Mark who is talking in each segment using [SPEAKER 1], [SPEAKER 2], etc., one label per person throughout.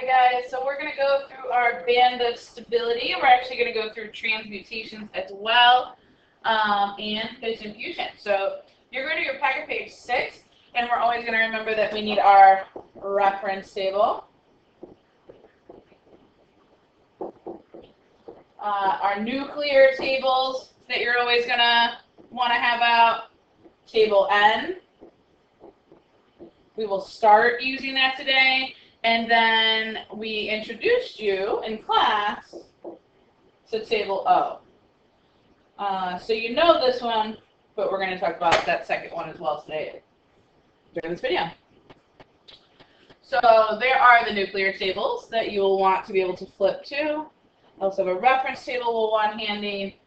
[SPEAKER 1] guys, so we're going to go through our band of stability. We're actually going to go through transmutations as well, and fission fusion. So you're going to your packet page 6, and we're always going to remember that we need our reference table, our nuclear tables that you're always going to want to have out, table N. We will start using that today. And then we introduced you in class to table O. So you know this one, but we're going to talk about that second one as well today during this video. So there are the nuclear tables that you will want to be able to flip to. I also have a reference table we'll want handy.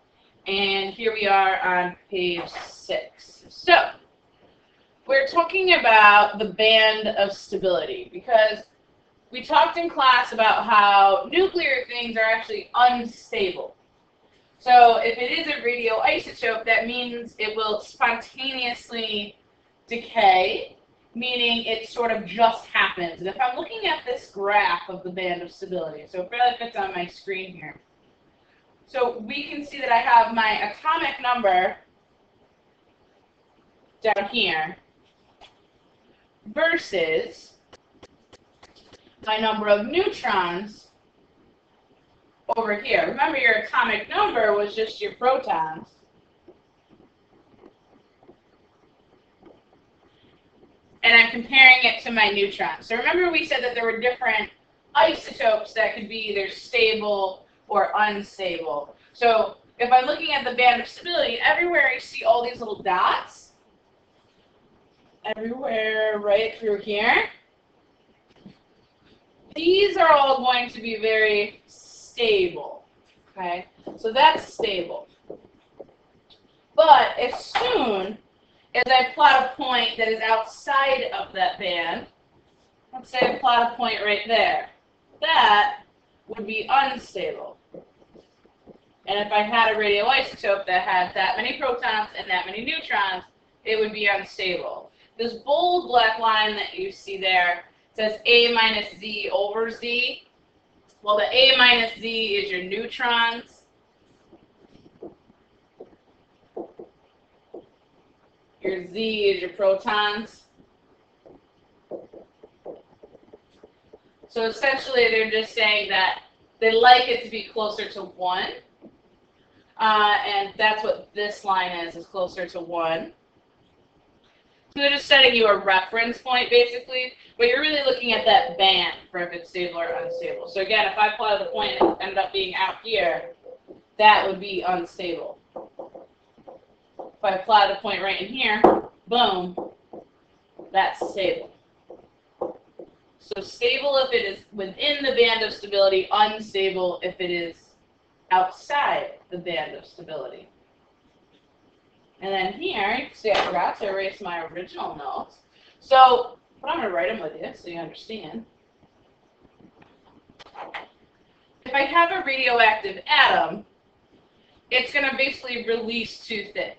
[SPEAKER 1] And here we are on page 6. So we're talking about the band of stability because we talked in class about how nuclear things are actually unstable. So if it is a radioisotope, that means it will spontaneously decay, meaning it sort of just happens. And if I'm looking at this graph of the band of stability, so it barely fits on my screen here. So we can see that I have my atomic number down here versus my number of neutrons over here. Remember, your atomic number was just your protons. And I'm comparing it to my neutrons. So remember we said that there were different isotopes that could be either stable or unstable. So if I'm looking at the band of stability, everywhere I see all these little dots, everywhere right through here, these are all going to be very stable, okay? So that's stable. But as soon as I plot a point that is outside of that band, let's say I plot a point right there, that would be unstable. And if I had a radioisotope that had that many protons and that many neutrons, it would be unstable. This bold black line that you see there says A minus Z over Z. Well, the A minus Z is your neutrons. Your Z is your protons. So essentially, they're just saying that they like it to be closer to 1. And that's what this line is closer to 1. So they're just setting you a reference point, basically, but you're really looking at that band for if it's stable or unstable. So again, if I plotted the point and it ended up being out here, that would be unstable. If I plotted a point right in here, boom, that's stable. So stable if it is within the band of stability, unstable if it is outside the band of stability. And then here, you can see I forgot to erase my original notes. So, but I'm going to write them with you so you understand. If I have a radioactive atom, it's going to basically release 2 things.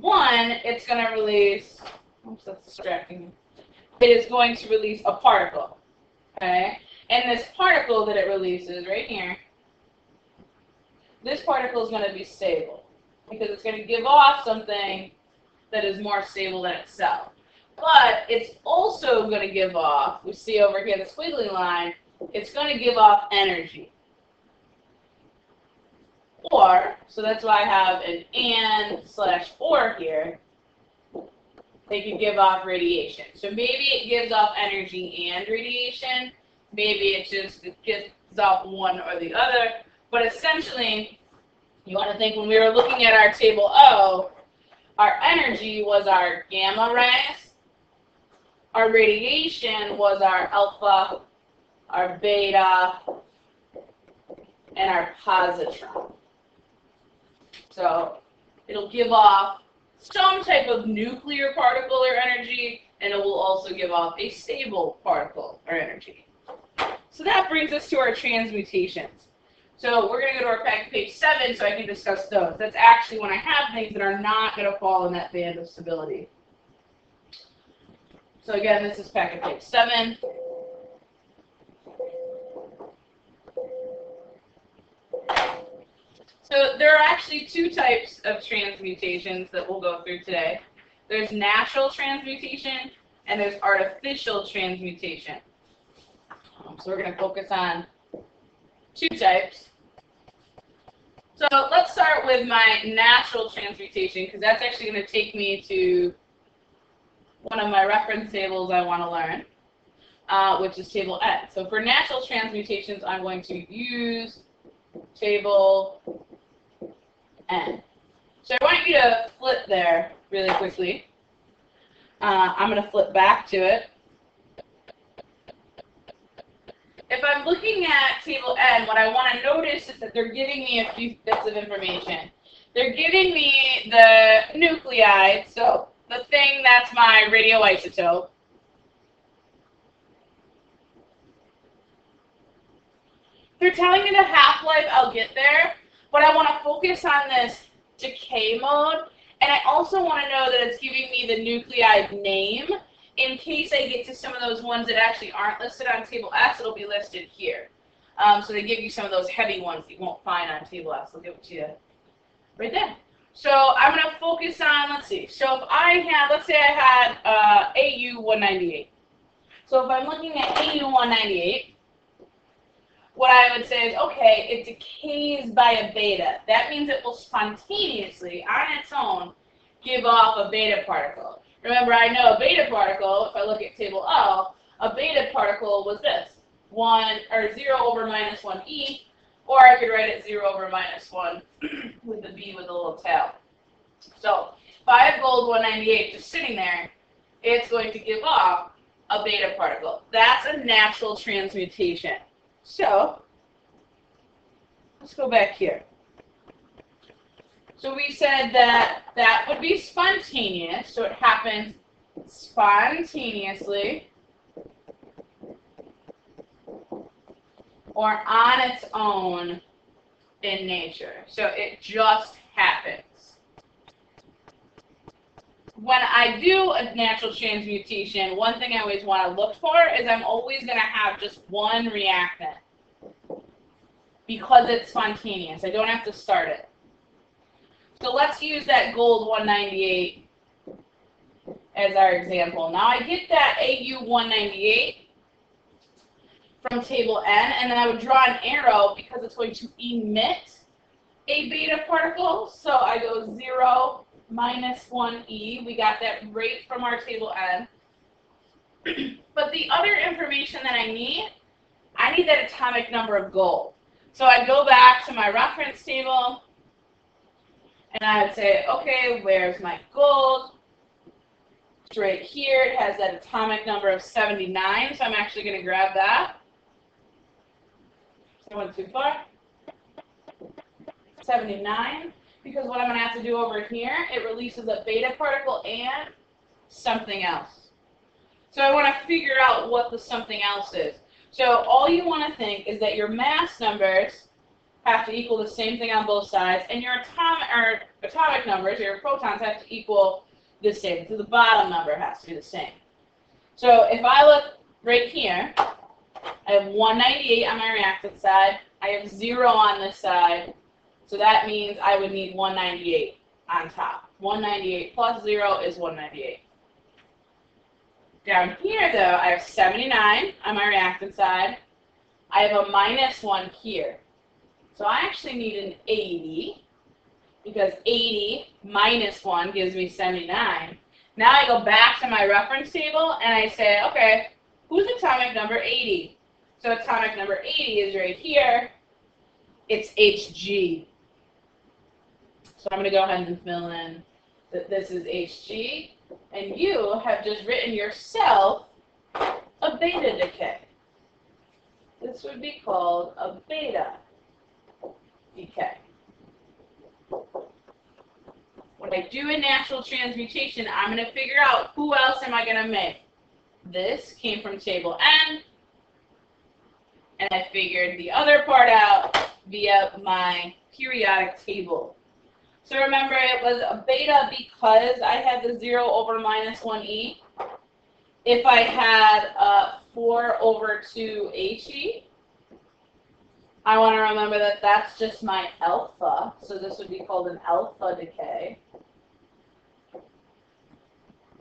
[SPEAKER 1] One, it's going to release, oops, that's distracting me. It is going to release a particle, okay? And this particle that it releases right here, this particle is going to be stable because it's going to give off something that is more stable than itself. But it's also going to give off, we see over here the squiggly line, it's going to give off energy. Or, so that's why I have an and/or here, they could give off radiation. So maybe it gives off energy and radiation, maybe it gives off one or the other, but essentially, you want to think when we were looking at our table O, our energy was our gamma rays, our radiation was our alpha, our beta, and our positron. So it'll give off some type of nuclear particle or energy, and it will also give off a stable particle or energy. So that brings us to our transmutations. So we're going to go to our packet page 7 so I can discuss those. That's actually when I have things that are not going to fall in that band of stability. So again, this is packet page 7. So there are actually two types of transmutations that we'll go through today. There's natural transmutation and there's artificial transmutation. So we're going to focus on two types. So let's start with my natural transmutation because that's actually going to take me to one of my reference tables I want to learn, which is table N. So for natural transmutations, I'm going to use table N. So I want you to flip there really quickly. I'm going to flip back to it. If I'm looking at table N, what I want to notice is that they're giving me a few bits of information. They're giving me the nuclide, so the thing that's my radioisotope. They're telling me the half-life, I'll get there, but I want to focus on this decay mode, and I also want to know that it's giving me the nuclide name. In case I get to some of those ones that actually aren't listed on table S, it'll be listed here. So they give you some of those heavy ones that you won't find on table S. They'll give it to you right there. So I'm going to focus on, let's see. So if I had, let's say I had AU198. So if I'm looking at AU198, what I would say is, okay, it decays by a beta. That means it will spontaneously, on its own, give off a beta particle. Remember, I know a beta particle, if I look at table O, a beta particle was this, 0 over minus 1e, or I could write it 0 over minus 1 with the b with a little tail. So if I have gold 198 just sitting there, it's going to give off a beta particle. That's a natural transmutation. So let's go back here. So we said that that would be spontaneous, so it happens spontaneously or on its own in nature. So it just happens. When I do a natural transmutation, one thing I always want to look for is I'm always going to have just one reactant because it's spontaneous. I don't have to start it. So let's use that gold 198 as our example. Now I get that AU198 from table N, and then I would draw an arrow because it's going to emit a beta particle. So I go 0 minus 1e. We got that right from our table N. But the other information that I need that atomic number of gold. So I go back to my reference table, and I would say, okay, where's my gold? It's right here. It has that atomic number of 79, so I'm actually going to grab that. I went too far. 79, because what I'm going to have to do over here, it releases a beta particle and something else. So I want to figure out what the something else is. So all you want to think is that your mass numbers have to equal the same thing on both sides, and your atomic numbers, your protons, have to equal the same. So the bottom number has to be the same. So if I look right here, I have 198 on my reactant side. I have 0 on this side. So that means I would need 198 on top. 198 plus 0 is 198. Down here, though, I have 79 on my reactant side. I have a minus 1 here. So I actually need an 80, because 80 minus 1 gives me 79. Now I go back to my reference table, and I say, okay, who's atomic number 80? So atomic number 80 is right here. It's Hg. So I'm going to go ahead and fill in that this is Hg, and you have just written yourself a beta decay. This would be called a beta decay. When I do a natural transmutation, I'm going to figure out who else am I going to make. This came from table N, and I figured the other part out via my periodic table. So remember, it was a beta because I had the 0 over minus 1e. If I had 4 over 2 he, I want to remember that that's just my alpha, so this would be called an alpha decay.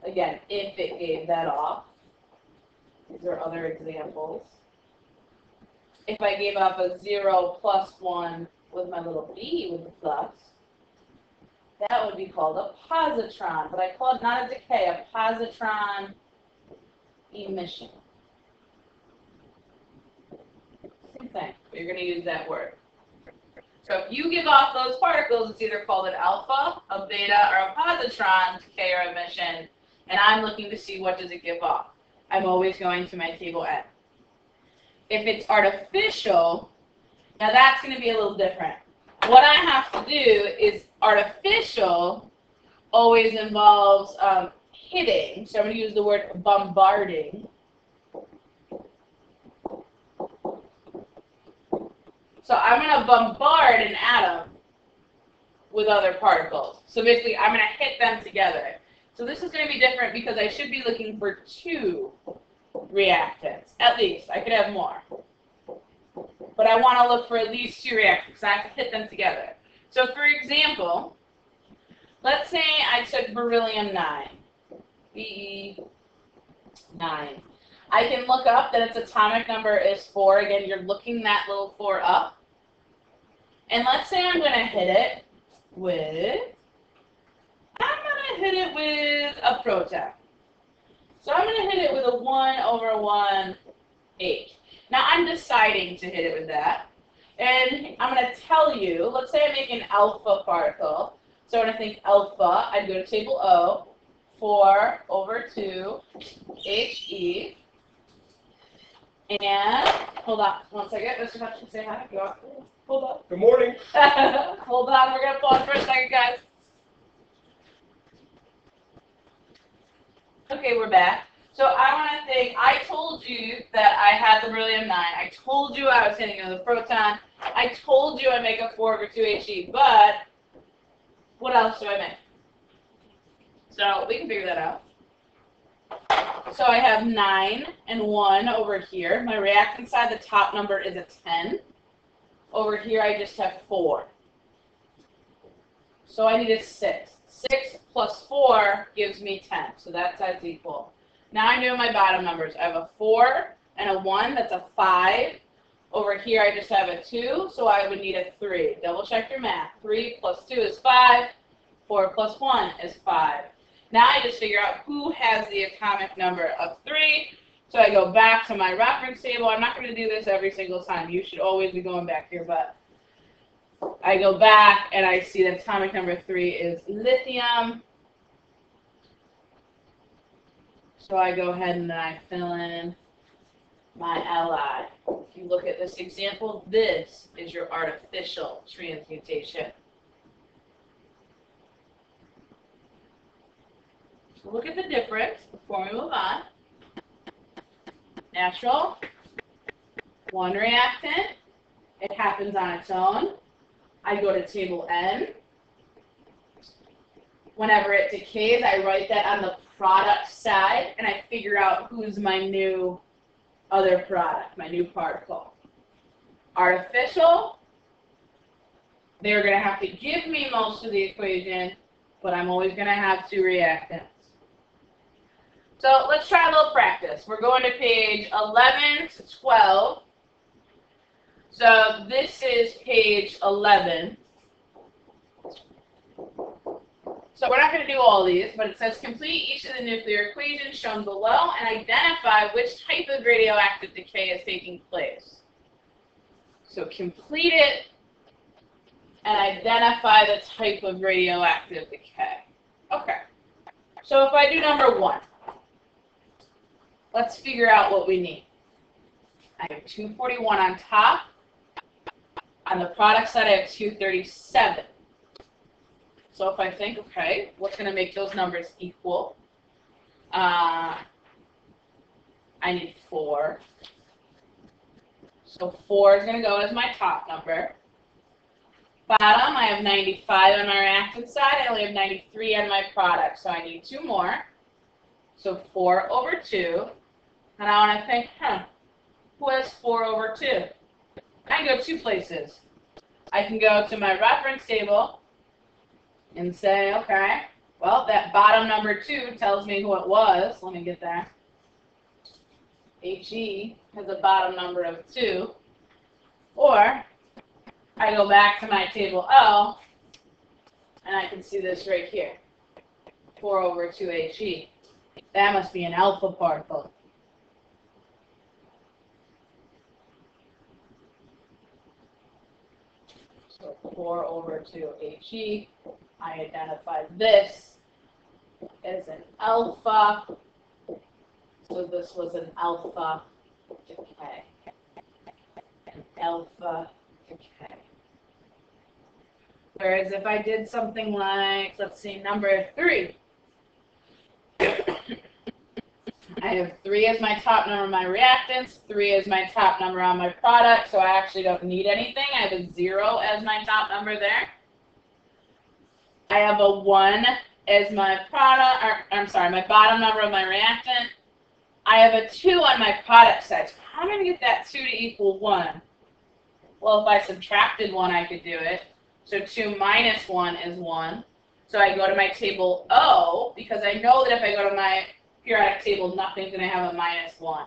[SPEAKER 1] Again, if it gave that off. These are other examples. If I gave off a 0 plus 1 with my little b with the plus, that would be called a positron. But I call it not a decay, a positron emission. Same thing, but you're going to use that word. So if you give off those particles, it's either called an alpha, a beta, or a positron decay or emission, and I'm looking to see what does it give off. I'm always going to my table N. If it's artificial, now that's going to be a little different. What I have to do is artificial always involves hitting, so I'm going to use the word bombarding. So I'm going to bombard an atom with other particles. So basically, I'm going to hit them together. So this is going to be different because I should be looking for 2 reactants, at least. I could have more. But I want to look for at least 2 reactants because I have to hit them together. So for example, let's say I took beryllium-9, Be9. I can look up that its atomic number is 4. Again, you're looking that little 4 up. And let's say I'm going to hit it with a proton. So I'm going to hit it with a 1/1 H. Now I'm deciding to hit it with that. And I'm going to tell you, let's say I make an alpha particle. So when I think alpha, I'd go to table O, 4/2 He. And, hold on one second. Mr. Hutchins, say hi. Go on. Hold on.
[SPEAKER 2] Good morning.
[SPEAKER 1] Hold on. We're going to pause for a second, guys. Okay, we're back. So I want to think, I told you that I had the beryllium-9. I told you I was hitting it with a proton. I told you I make a 4/2 He, but what else do I make? So we can figure that out. So I have 9 and 1 over here. My reactant side, the top number is a 10. Over here, I just have 4. So I need a 6. 6 plus 4 gives me 10. So that side's equal. Now I'm doing my bottom numbers. I have a 4 and a 1. That's a 5. Over here, I just have a 2. So I would need a 3. Double check your math. 3 plus 2 is 5. 4 plus 1 is 5. Now I just figure out who has the atomic number of 3. So I go back to my reference table. I'm not going to do this every single time. You should always be going back here, but I go back and I see that atomic number 3 is lithium. So I go ahead and I fill in my Li. If you look at this example, this is your artificial transmutation. So look at the difference before we move on. Natural, 1 reactant, it happens on its own. I go to table N. Whenever it decays, I write that on the product side, and I figure out who's my new other product, my new particle. Artificial, they're going to have to give me most of the equation, but I'm always going to have 2 reactants. So let's try a little practice. We're going to page 11 to 12. So this is page 11. So we're not going to do all these, but it says complete each of the nuclear equations shown below and identify which type of radioactive decay is taking place. So complete it and identify the type of radioactive decay. Okay. So if I do number 1, let's figure out what we need. I have 241 on top. On the product side, I have 237. So if I think, okay, what's going to make those numbers equal? I need 4. So 4 is going to go as my top number. Bottom, I have 95 on my reactant side. I only have 93 on my product, so I need 2 more. So 4/2. And I want to think, who has 4/2? I can go two places. I can go to my reference table and say, okay, well, that bottom number 2 tells me who it was. Let me get that. HE has a bottom number of 2. Or I go back to my table O, and I can see this right here. 4 over 2 HE. That must be an alpha particle. So 4 over 2 HE. I identified this as an alpha. So this was an alpha decay. An alpha decay. Whereas if I did something like, let's see, number 3. I have 3 as my top number of my reactants, 3 as my top number on my product, so I actually don't need anything. I have a 0 as my top number there. I have a 1 as my product, or I'm sorry, my bottom number of my reactant. I have a 2 on my product side. So how am I going to get that 2 to equal 1? Well, if I subtracted 1, I could do it. So 2 minus 1 is 1. So I go to my table O, because I know that if I go to my periodic table, nothing's going to have a minus 1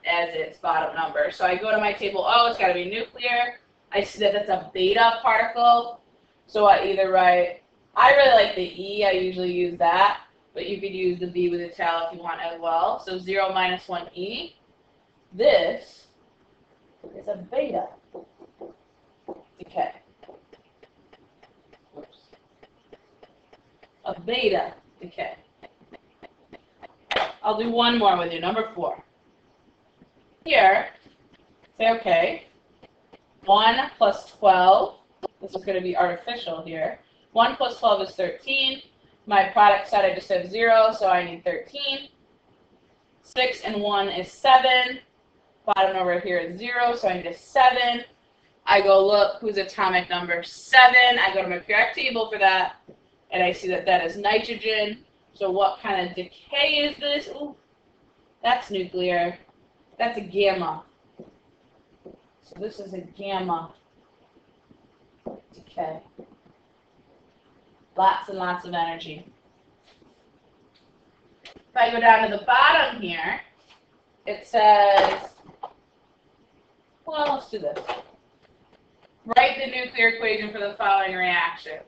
[SPEAKER 1] as its bottom number. So I go to my table O, it's got to be nuclear. I see that that's a beta particle. So I either write, I really like the E, I usually use that. But you could use the B with a tau if you want as well. So 0 minus 1E. This is a beta decay. Oops. A beta decay. I'll do one more with you, number 4. Here, say, okay, 1 plus 12. This is going to be artificial here. 1 plus 12 is 13. My product side, I just have 0, so I need 13. 6 and 1 is 7. Bottom number here is 0, so I need a 7. I go look who's atomic number 7. I go to my periodic table for that, and I see that that is nitrogen. So what kind of decay is this? Ooh, that's nuclear. That's a gamma. So this is a gamma decay. Lots and lots of energy. If I go down to the bottom here, it says, well, let's do this. Write the nuclear equation for the following reactions.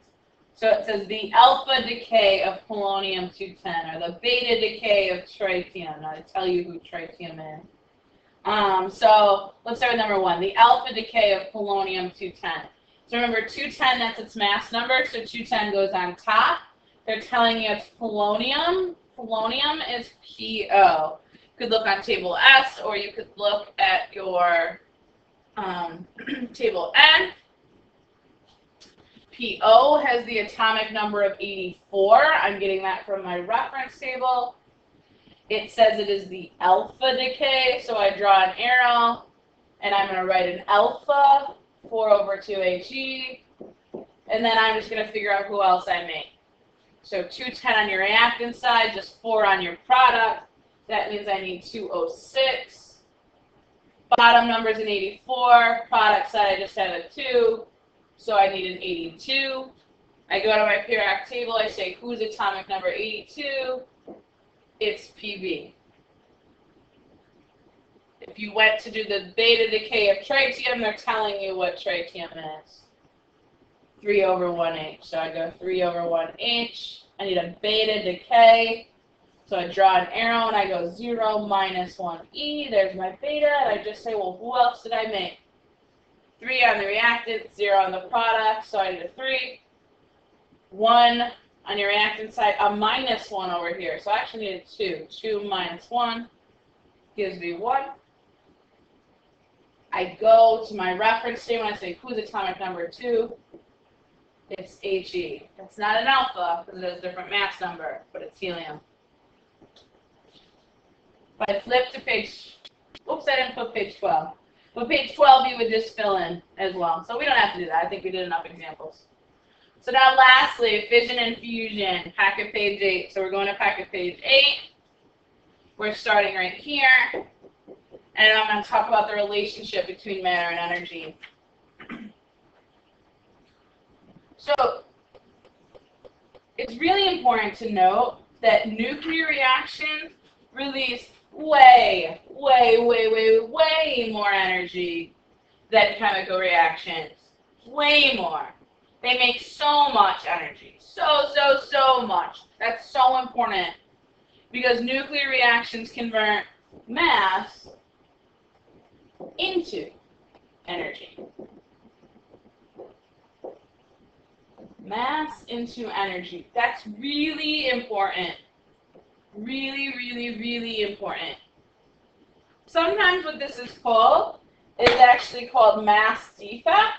[SPEAKER 1] So it says the alpha decay of polonium-210, or the beta decay of tritium. Now, I tell you who tritium is. So let's start with number 1, the alpha decay of polonium-210. So remember, 210, that's its mass number, so 210 goes on top. They're telling you it's polonium. Polonium is PO. You could look on table S, or you could look at your table N. PO has the atomic number of 84. I'm getting that from my reference table. It says it is the alpha decay, so I draw an arrow, and I'm going to write an alpha, 4 over 2 HE, and then I'm just going to figure out who else I make. So 210 on your reactant side, just 4 on your product. That means I need 206. Bottom number is an 84. Product side, I just have a 2. So I need an 82. I go to my periodic table. I say, who's atomic number 82? It's PB. If you went to do the beta decay of tritium, they're telling you what tritium is. 3 over 1H. So I go 3 over 1H. I need a beta decay. So I draw an arrow and I go 0 minus 1E. There's my beta. And I just say, well, who else did I make? 3 on the reactant, 0 on the product. So I need a 3. 1 on your reactant side, a minus 1 over here. So I actually need a 2. 2 minus 1 gives me 1. I go to my reference table and I say, who's atomic number 2? It's HE. It's not an alpha because it has a different mass number, but it's helium. If I flip to page, oops, I didn't put page 12. But page 12, you would just fill in as well. So we don't have to do that. I think we did enough examples. So now lastly, fission and fusion, packet page 8. So we're going to packet page 8. We're starting right here. And I'm going to talk about the relationship between matter and energy. So, it's really important to note that nuclear reactions release way more energy than chemical reactions. Way more. They make so much energy. So much. That's so important. Because nuclear reactions convert mass into energy. Mass into energy. That's really important. Really important. Sometimes what this is called is actually called mass defect.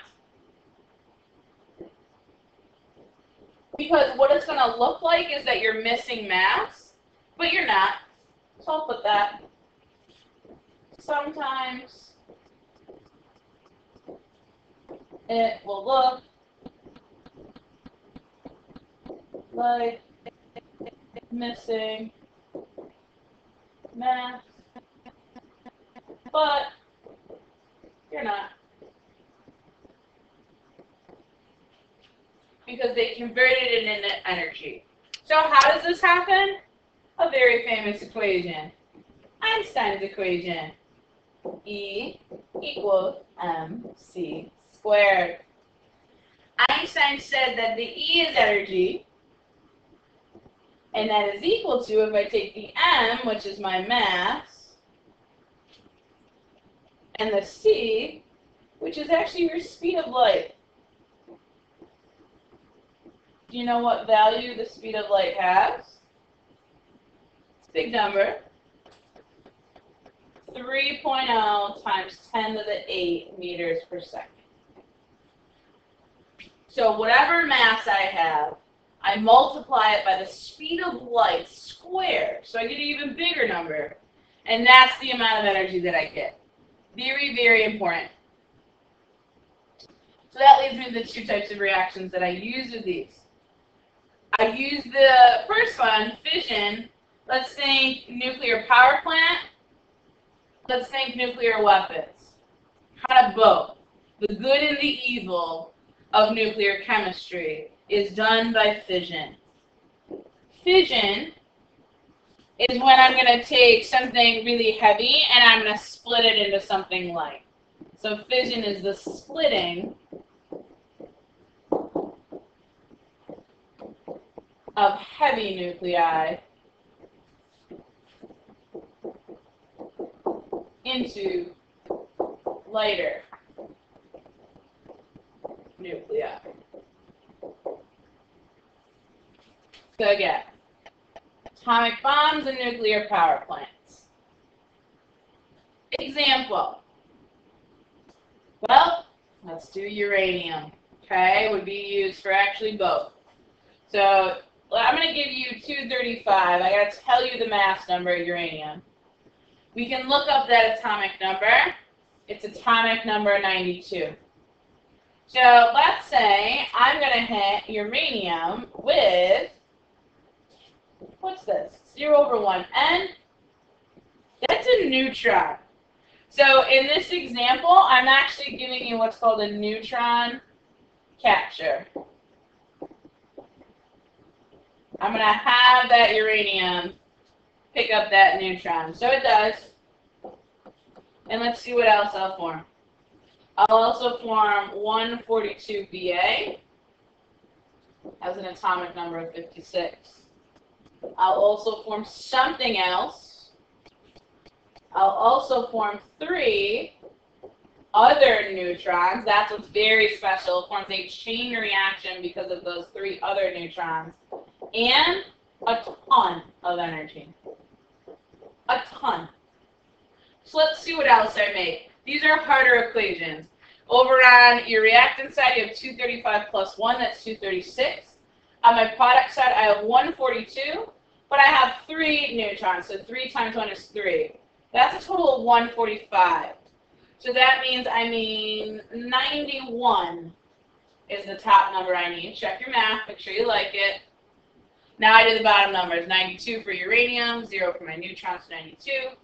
[SPEAKER 1] Because what it's going to look like is that you're missing mass, but you're not. So I'll put that. Sometimes it will look like missing mass, but you're not. Because they converted it into energy. So how does this happen? A very famous equation. Einstein's equation. E equals mc squared. Einstein said that the E is energy, and that is equal to, if I take the m, which is my mass, and the c, which is actually your speed of light. Do you know what value the speed of light has? It's a big number. 3.0 times 10 to the 8 meters per second. So whatever mass I have, I multiply it by the speed of light squared. So I get an even bigger number. And that's the amount of energy that I get. Very important. So that leads me to the two types of reactions that I use with these. I use the first one, fission. Let's think nuclear power plant. Let's think nuclear weapons. Kind of both. The good and the evil of nuclear chemistry is done by fission. Fission is when I'm going to take something really heavy and I'm going to split it into something light. So fission is the splitting of heavy nuclei into lighter nuclei. So again, atomic bombs and nuclear power plants. Example. Well, let's do uranium. Okay, would be used for actually both. So I'm going to give you 235. I got to tell you the mass number of uranium. We can look up that atomic number. It's atomic number 92. So let's say I'm going to hit uranium with, what's this? 0/1 N. That's a neutron. So in this example, I'm actually giving you what's called a neutron capture. I'm going to have that uranium pick up that neutron. So it does. And let's see what else I'll form. I'll also form 142Ba. Has an atomic number of 56. I'll also form something else. I'll also form 3 other neutrons. That's what's very special. It forms a chain reaction because of those 3 other neutrons. And a ton of energy. A ton. So let's see what else I make. These are harder equations. Over on your reactant side, you have 235 plus 1, that's 236. On my product side, I have 142, but I have 3 neutrons, so 3 times 1 is 3. That's a total of 145. So that means 91 is the top number I need. Check your math, make sure you like it. Now I do the bottom numbers, 92 for uranium, 0 for my neutrons, 92.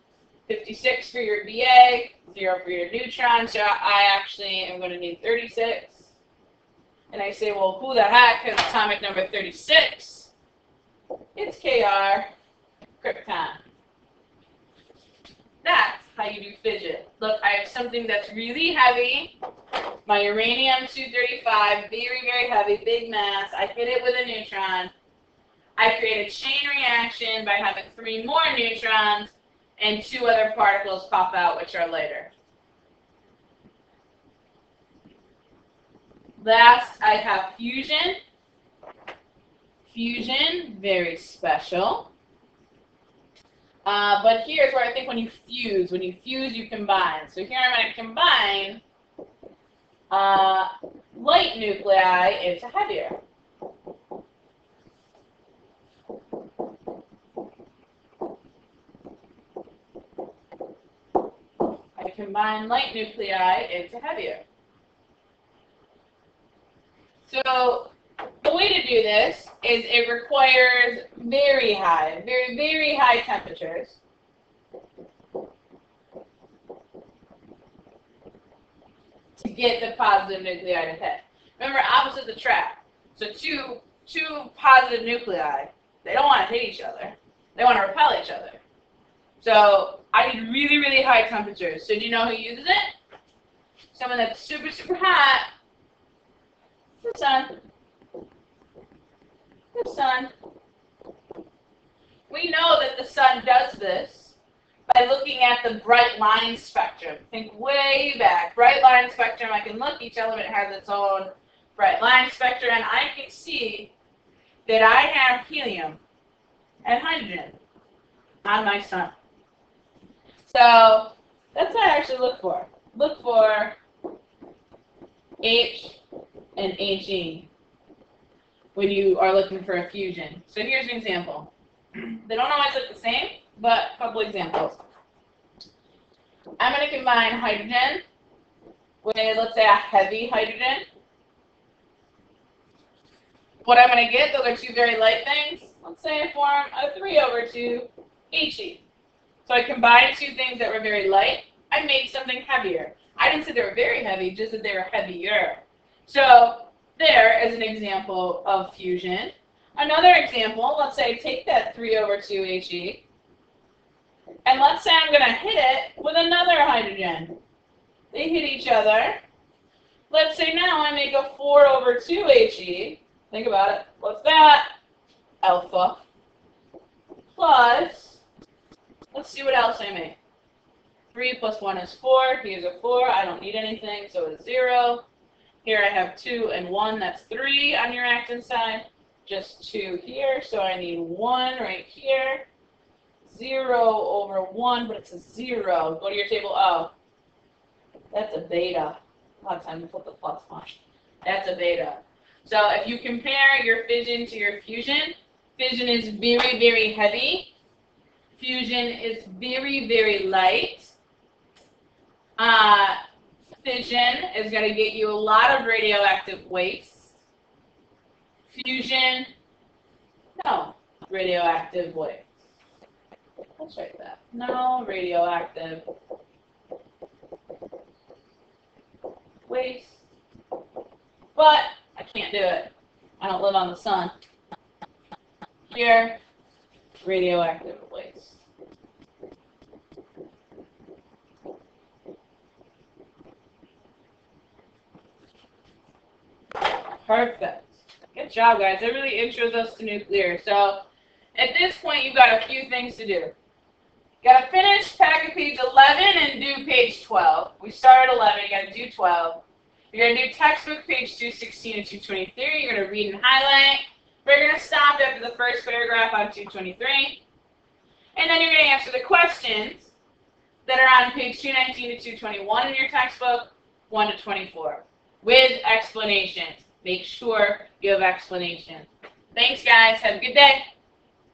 [SPEAKER 1] 56 for your VA, 0 for your neutron, so I actually am going to need 36. And I say, well, who the heck has atomic number 36? It's Kr, krypton. That's how you do fission. Look, I have something that's really heavy. My uranium-235, very, very heavy, big mass. I hit it with a neutron. I create a chain reaction by having 3 more neutrons and 2 other particles pop out, which are lighter. Last, I have fusion. Fusion, very special. But here's where I think when you fuse, you combine. So here I'm going to combine light nuclei into heavier. I combine light nuclei into heavier. So the way to do this is it requires very high, very, very high temperatures. To get the positive nuclei to hit. Remember, opposites attract. So two positive nuclei, they don't want to hit each other. They want to repel each other. So I need really, really high temperatures. So do you know who uses it? Someone that's super, super hot. The sun. The sun. We know that the sun does this by looking at the bright line spectrum. Think way back. Bright line spectrum, I can look, each element has its own bright line spectrum, and I can see that I have helium and hydrogen on my sun. So that's what I actually look for. Look for H and He when you are looking for a fusion. So here's an example. They don't always look the same, but a couple examples. I'm going to combine hydrogen with, let's say, a heavy hydrogen. What I'm going to get, those are 2 very light things. Let's say I form a 3/2 He. So I combined 2 things that were very light. I made something heavier. I didn't say they were very heavy, just that they were heavier. So there is an example of fusion. Another example, let's say take that 3/2 He, and let's say I'm going to hit it with another hydrogen. They hit each other. Let's say now I make a 4/2 He. Think about it. What's that? Alpha. Plus, let's see what else I make. 3 plus 1 is 4. Here's a 4. I don't need anything, so it's 0. Here I have 2 and 1. That's 3 on your reactant side. Just 2 here, so I need 1 right here. 0/1, but it's a 0. Go to your table O. That's a beta. A lot of times we put the plus on. That's a beta. So if you compare your fission to your fusion, fission is very, very heavy. Fusion is very, very light. Fission is going to get you a lot of radioactive waste. Fusion, no radioactive waste. Let's write that. No radioactive waste. But I can't do it. I don't live on the sun. Here, radioactive waste. Perfect. Good job, guys. That really intros us to nuclear. So at this point, you've got a few things to do. You got to finish packet page 11 and do page 12. We start at 11. You got to do 12. You're going to do textbook page 216 and 223. You're going to read and highlight. We're going to stop after the first paragraph on 223. And then you're going to answer the questions that are on page 219 to 221 in your textbook, 1 to 24, with explanations. Make sure you have explanations. Thanks, guys. Have a good day.